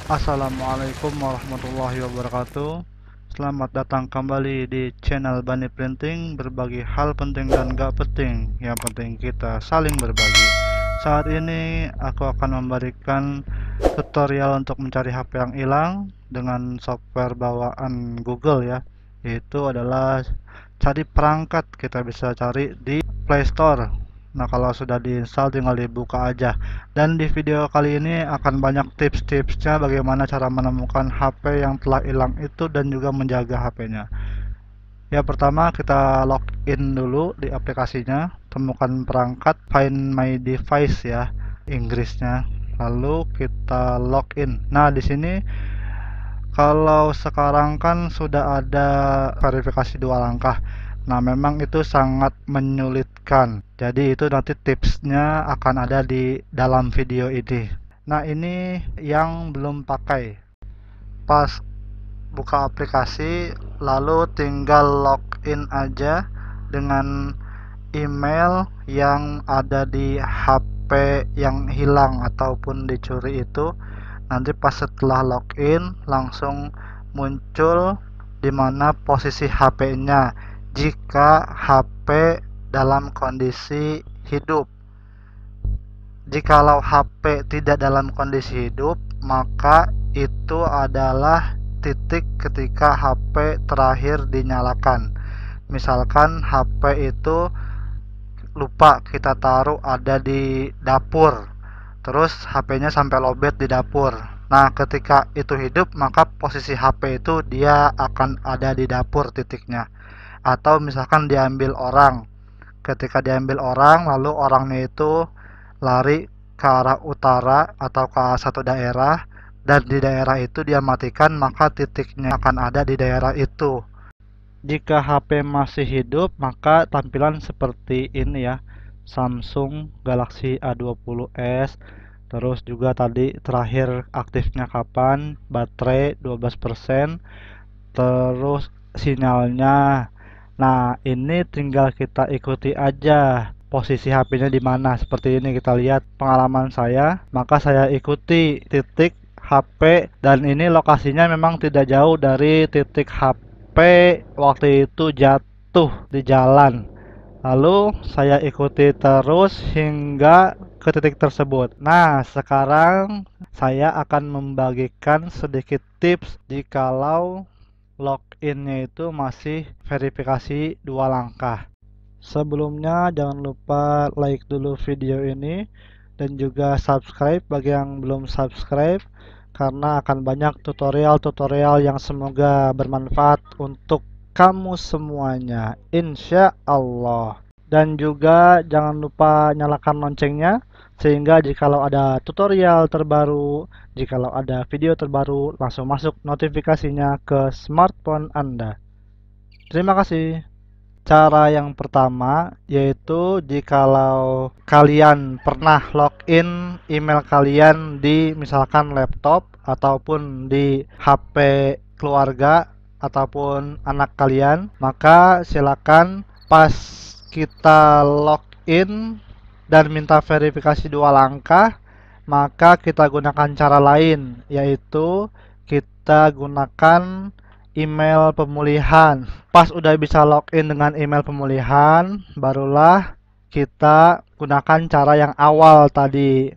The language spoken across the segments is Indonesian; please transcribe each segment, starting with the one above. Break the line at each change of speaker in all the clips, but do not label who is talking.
Assalamualaikum warahmatullahi wabarakatuh. Selamat datang kembali di channel Bani Printing. Berbagi hal penting dan gak penting, yang penting kita saling berbagi. Saat ini aku akan memberikan tutorial untuk mencari HP yang hilang dengan software bawaan Google ya, yaitu adalah cari perangkat. Kita bisa cari di Play Store. Nah, kalau sudah diinstal tinggal dibuka aja. Dan di video kali ini akan banyak tips-tipsnya bagaimana cara menemukan HP yang telah hilang itu dan juga menjaga HP-nya. Ya, pertama kita login dulu di aplikasinya, temukan perangkat, find my device ya, Inggrisnya. Lalu kita login. Nah, di sini kalau sekarang kan sudah ada verifikasi 2 langkah. Nah, memang itu sangat menyulitkan. Jadi itu nanti tipsnya akan ada di dalam video ini. Nah, ini yang belum pakai. Pas buka aplikasi, lalu tinggal login aja dengan email yang ada di HP yang hilang ataupun dicuri itu. Nanti pas setelah login langsung muncul di mana posisi HP-nya jika HP dalam kondisi hidup. Jikalau HP tidak dalam kondisi hidup, maka itu adalah titik ketika HP terakhir dinyalakan. Misalkan HP itu lupa kita taruh ada di dapur, terus HP-nya sampai lowbat di dapur. Nah, ketika itu hidup, maka posisi HP itu dia akan ada di dapur titiknya. Atau misalkan diambil orang, ketika diambil orang lalu orangnya itu lari ke arah utara atau ke satu daerah, dan di daerah itu dia matikan, maka titiknya akan ada di daerah itu. Jika HP masih hidup, maka tampilan seperti ini ya, Samsung Galaxy A20s. Terus juga tadi terakhir aktifnya kapan, baterai 12%, terus sinyalnya. Nah, ini tinggal kita ikuti aja posisi HP-nya di mana. Seperti ini kita lihat pengalaman saya, maka saya ikuti titik HP dan ini lokasinya memang tidak jauh dari titik HP waktu itu jatuh di jalan. Lalu saya ikuti terus hingga ke titik tersebut. Nah, sekarang saya akan membagikan sedikit tips jikalau loginnya itu masih verifikasi 2 langkah. Sebelumnya jangan lupa like dulu video ini dan juga subscribe bagi yang belum subscribe, karena akan banyak tutorial-tutorial yang semoga bermanfaat untuk kamu semuanya, insya Allah. Dan juga jangan lupa nyalakan loncengnya, sehingga jikalau ada tutorial terbaru, jikalau ada video terbaru, langsung masuk notifikasinya ke smartphone Anda. Terima kasih. Cara yang pertama yaitu jikalau kalian pernah login email kalian di misalkan laptop ataupun di HP keluarga ataupun anak kalian, maka silakan pas kita login dan minta verifikasi 2 langkah, maka kita gunakan cara lain, yaitu kita gunakan email pemulihan. Pas udah bisa login dengan email pemulihan, barulah kita gunakan cara yang awal tadi.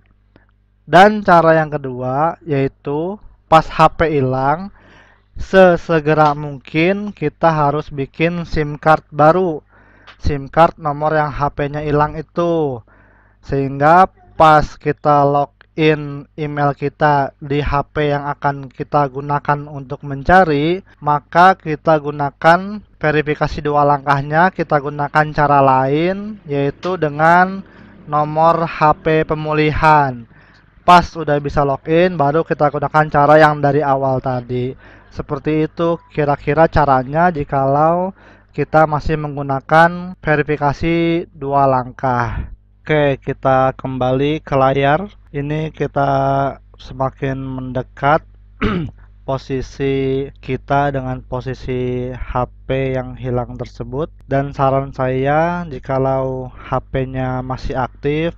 Dan cara yang kedua yaitu pas HP hilang, sesegera mungkin kita harus bikin SIM card baru. SIM card nomor yang HP-nya hilang itu. Sehingga pas kita login email kita di HP yang akan kita gunakan untuk mencari, maka kita gunakan verifikasi 2 langkahnya, kita gunakan cara lain, yaitu dengan nomor HP pemulihan. Pas udah bisa login, baru kita gunakan cara yang dari awal tadi. Seperti itu kira-kira caranya jikalau kita masih menggunakan verifikasi 2 langkah. Oke, kita kembali ke layar. Ini kita semakin mendekat posisi kita dengan posisi HP yang hilang tersebut. Dan saran saya, jikalau HP-nya masih aktif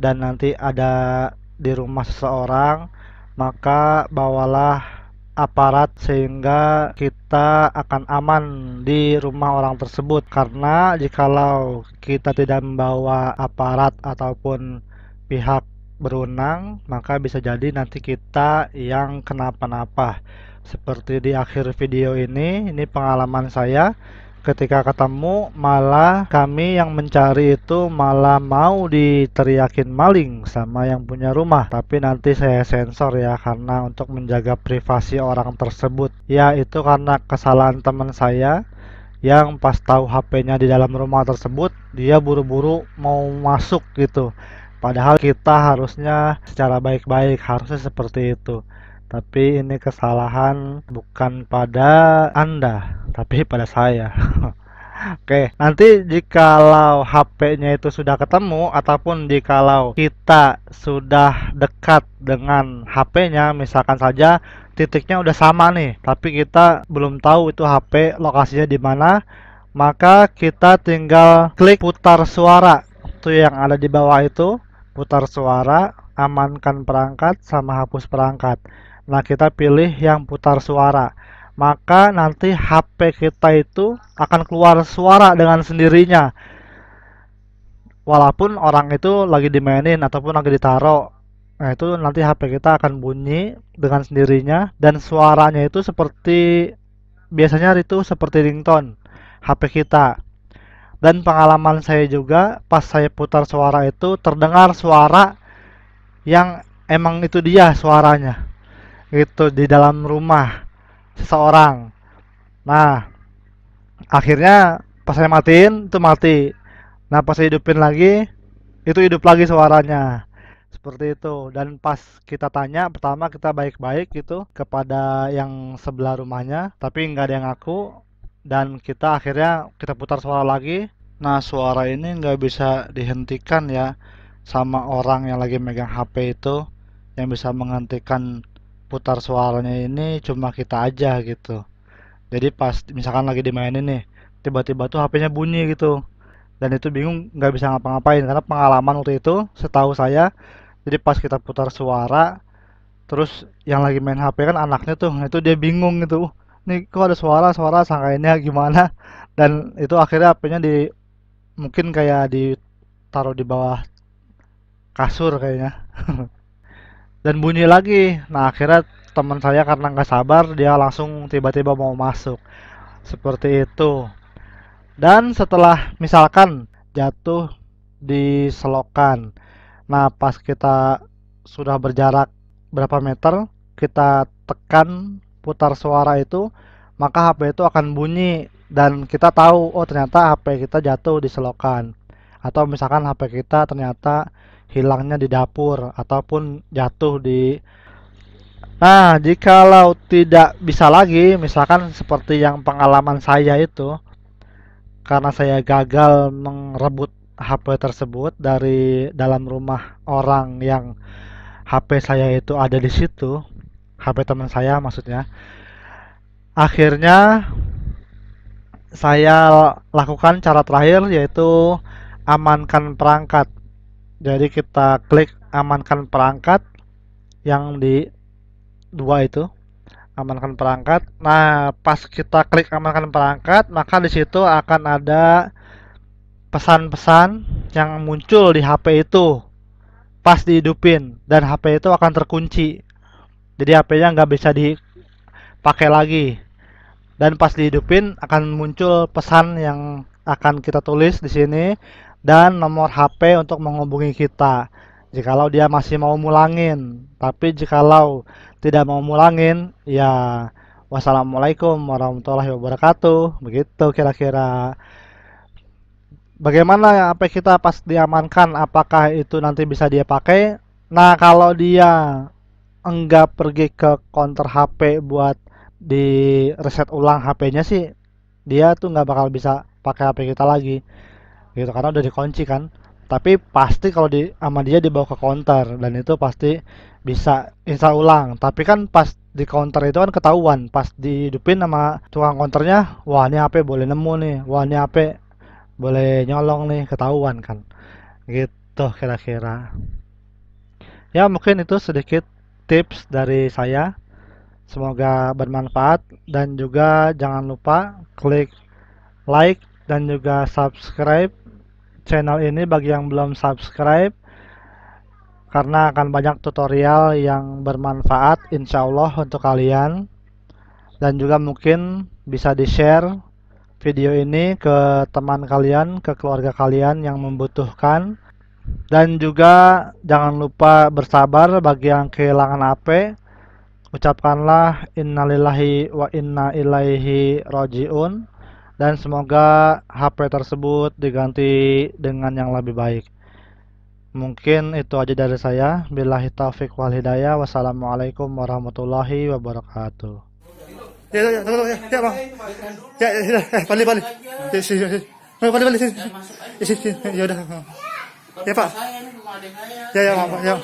dan nanti ada di rumah seseorang, maka bawalah aparat sehingga kita akan aman di rumah orang tersebut. Karena jikalau kita tidak membawa aparat ataupun pihak berwenang, maka bisa jadi nanti kita yang kenapa-napa. Seperti di akhir video ini pengalaman saya. Ketika ketemu, malah kami yang mencari itu malah mau diteriakin maling sama yang punya rumah. Tapi nanti saya sensor ya, karena untuk menjaga privasi orang tersebut. Ya, itu karena kesalahan teman saya yang pas tahu HP-nya di dalam rumah tersebut, dia buru-buru mau masuk gitu. Padahal kita harusnya secara baik-baik, harusnya seperti itu. Tapi ini kesalahan bukan pada Anda, tapi pada saya. Oke, nanti jikalau HP-nya itu sudah ketemu ataupun jikalau kita sudah dekat dengan HP-nya, misalkan saja titiknya udah sama nih, tapi kita belum tahu itu HP lokasinya di mana, maka kita tinggal klik putar suara. Itu yang ada di bawah itu, putar suara, amankan perangkat sama hapus perangkat. Nah, kita pilih yang putar suara, maka nanti HP kita itu akan keluar suara dengan sendirinya walaupun orang itu lagi dimainin ataupun lagi ditaruh. Nah, itu nanti HP kita akan bunyi dengan sendirinya dan suaranya itu seperti biasanya itu seperti ringtone HP kita. Dan pengalaman saya juga pas saya putar suara itu terdengar suara yang emang itu dia suaranya gitu di dalam rumah seseorang. Nah, akhirnya pas saya matiin itu mati. Nah, pas saya hidupin lagi itu hidup lagi suaranya. Seperti itu. Dan pas kita tanya, pertama kita baik-baik gitu kepada yang sebelah rumahnya, tapi nggak ada yang ngaku. Dan kita akhirnya kita putar suara lagi. Nah, suara ini nggak bisa dihentikan ya sama orang yang lagi megang HP itu. Yang bisa menghentikan putar suaranya ini cuma kita aja gitu. Jadi pas misalkan lagi dimainin nih, tiba-tiba tuh HP-nya bunyi gitu. Dan itu bingung nggak bisa ngapa-ngapain karena pengalaman waktu itu setahu saya, jadi pas kita putar suara terus yang lagi main HP kan anaknya tuh, itu dia bingung gitu. Nih kok ada suara-suara sangkainnya gimana, dan itu akhirnya HP-nya mungkin kayak ditaruh di bawah kasur kayaknya. Dan bunyi lagi. Nah, akhirnya teman saya karena nggak sabar dia langsung tiba-tiba mau masuk seperti itu. Dan setelah misalkan jatuh di selokan, nah pas kita sudah berjarak berapa meter, kita tekan putar suara itu, maka HP itu akan bunyi dan kita tahu, oh ternyata HP kita jatuh di selokan. Atau misalkan HP kita ternyata hilangnya di dapur ataupun jatuh di. Nah, jikalau tidak bisa lagi, misalkan seperti yang pengalaman saya itu, karena saya gagal merebut HP tersebut dari dalam rumah orang yang HP saya itu ada di situ, HP teman saya maksudnya. Akhirnya saya lakukan cara terakhir yaitu amankan perangkat. Jadi kita klik amankan perangkat yang di dua itu, amankan perangkat. Nah, pas kita klik amankan perangkat, maka di situ akan ada pesan-pesan yang muncul di HP itu pas dihidupin dan HP itu akan terkunci. Jadi HP-nya nggak bisa dipakai lagi. Dan pas dihidupin akan muncul pesan yang akan kita tulis di sini dan nomor HP untuk menghubungi kita. Jikalau dia masih mau mulangin, tapi jikalau tidak mau mulangin, ya wassalamualaikum warahmatullahi wabarakatuh. Begitu kira-kira. Bagaimana HP kita pas diamankan, apakah itu nanti bisa dia pakai? Nah, kalau dia enggak pergi ke counter HP buat di reset ulang HP-nya sih, dia tuh nggak bakal bisa pakai HP kita lagi gitu karena udah dikunci kan. Tapi pasti kalau sama dia dibawa ke counter dan itu pasti bisa install ulang. Tapi kan pas di counter itu kan ketahuan pas dihidupin sama tukang counternya, wah ini HP boleh nemu nih, wah ini HP boleh nyolong nih, ketahuan kan gitu kira-kira. Ya mungkin itu sedikit tips dari saya. Semoga bermanfaat dan juga jangan lupa klik like dan juga subscribe channel ini bagi yang belum subscribe, karena akan banyak tutorial yang bermanfaat insya Allah untuk kalian. Dan juga mungkin bisa di-share video ini ke teman kalian, ke keluarga kalian yang membutuhkan. Dan juga jangan lupa bersabar bagi yang kehilangan HP. Ucapkanlah innalillahi wa inna ilaihi rojiun, dan semoga HP tersebut diganti dengan yang lebih baik. Mungkin itu aja dari saya. Billahi taufik wal hidayah. Wassalamualaikum warahmatullahi wabarakatuh.
Ya, tunggu, ya, Bang. Balik. Balik, sini. Sini, ya udah. Ya, Pak. Ya, Pak. Ya.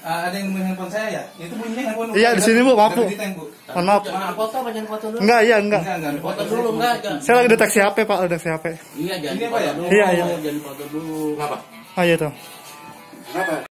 Ada yang bunyi handphone saya ya? Itu bunyinya handphone.
Iya, di sini, Bu. Maaf, Bu. Mohon maaf.
Foto banyak foto dulu.
Enggak.
Foto dulu enggak.
Saya lagi deteksi HP, Pak, deteksi HP.
Iya,
Ini apa ya?
dulu.
Iya.
Jangan foto dulu. Kenapa?
Ah, iya tuh.
Kenapa?